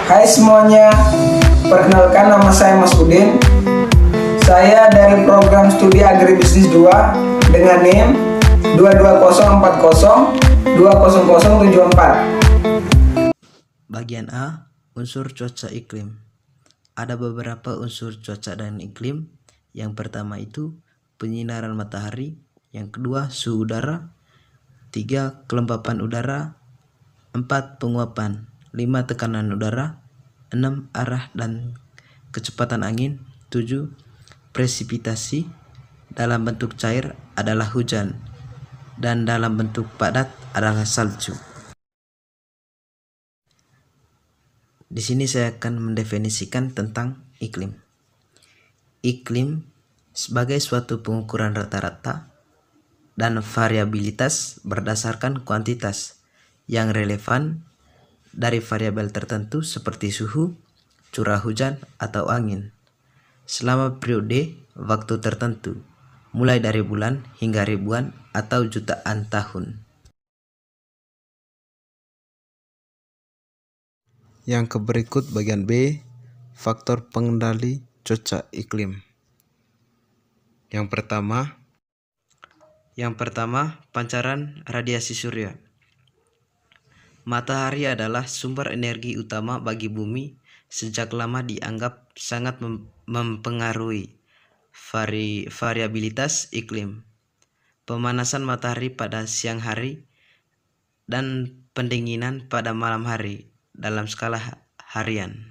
Hai semuanya, perkenalkan nama saya Mas Udin. Saya dari program studi Agribisnis 2 dengan NIM 22040-20074. Bagian A, unsur cuaca iklim. Ada beberapa unsur cuaca dan iklim. Yang pertama itu penyinaran matahari, yang kedua suhu udara, 3 kelembapan udara, 4 penguapan, 5 tekanan udara, 6 arah dan kecepatan angin, 7 presipitasi dalam bentuk cair adalah hujan dan dalam bentuk padat adalah salju. Di sini saya akan mendefinisikan tentang iklim. Iklim sebagai suatu pengukuran rata-rata dan variabilitas berdasarkan kuantitas yang relevan dari variabel tertentu seperti suhu, curah hujan, atau angin selama periode waktu tertentu, mulai dari bulan hingga ribuan atau jutaan tahun. Yang berikut bagian B, faktor pengendali cuaca iklim. Yang pertama, pancaran radiasi surya. Matahari adalah sumber energi utama bagi bumi, sejak lama dianggap sangat mempengaruhi variabilitas iklim. Pemanasan matahari pada siang hari dan pendinginan pada malam hari dalam skala harian.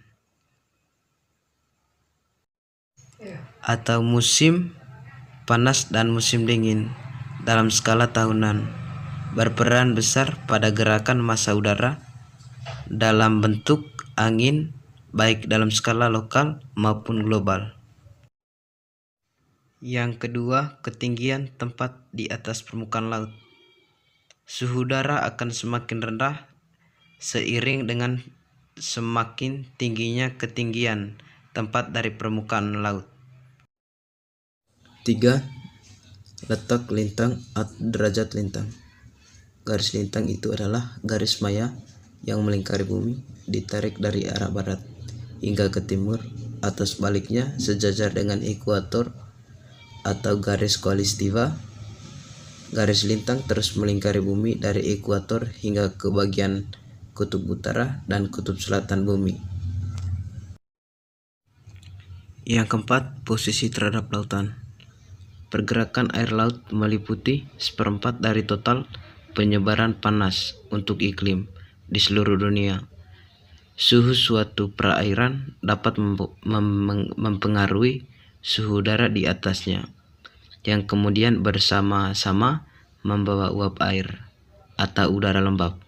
Atau musim panas dan musim dingin dalam skala tahunan berperan besar pada gerakan massa udara dalam bentuk angin baik dalam skala lokal maupun global. Yang kedua, ketinggian tempat di atas permukaan laut. Suhu udara akan semakin rendah seiring dengan semakin tingginya ketinggian tempat dari permukaan laut. 3. Letak lintang atau derajat lintang. Garis lintang itu adalah garis maya yang melingkari bumi, ditarik dari arah barat hingga ke timur atau sebaliknya sejajar dengan ekuator atau garis kholistiwa. Garis lintang terus melingkari bumi dari ekuator hingga ke bagian kutub utara dan kutub selatan bumi. Yang keempat, posisi terhadap lautan. Pergerakan air laut meliputi 1/4 dari total penyebaran panas untuk iklim di seluruh dunia. Suhu suatu perairan dapat mempengaruhi suhu udara di atasnya, yang kemudian bersama-sama membawa uap air atau udara lembab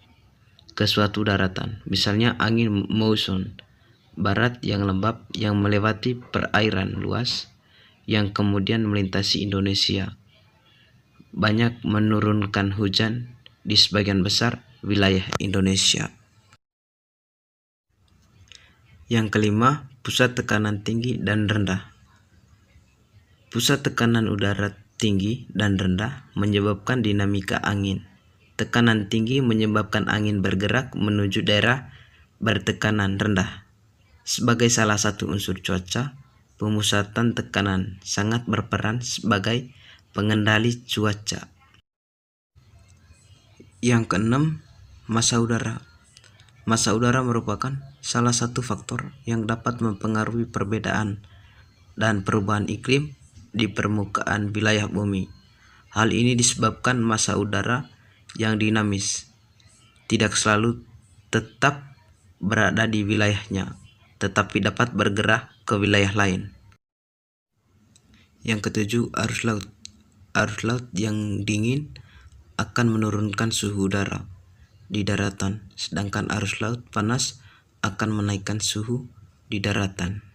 ke suatu daratan. Misalnya angin monsun barat yang lembab yang melewati perairan luas yang kemudian melintasi Indonesia, banyak menurunkan hujan di sebagian besar wilayah Indonesia. Yang kelima, pusat tekanan tinggi dan rendah. Pusat tekanan udara tinggi dan rendah menyebabkan dinamika angin. Tekanan tinggi menyebabkan angin bergerak menuju daerah bertekanan rendah. Sebagai salah satu unsur cuaca, pemusatan tekanan sangat berperan sebagai pengendali cuaca. Yang keenam, massa udara. Massa udara merupakan salah satu faktor yang dapat mempengaruhi perbedaan dan perubahan iklim di permukaan wilayah bumi. Hal ini disebabkan massa udara yang dinamis tidak selalu tetap berada di wilayahnya, tetapi dapat bergerak ke wilayah lain. Yang ketujuh, arus laut. Arus laut yang dingin akan menurunkan suhu udara di daratan, sedangkan arus laut panas akan menaikkan suhu di daratan.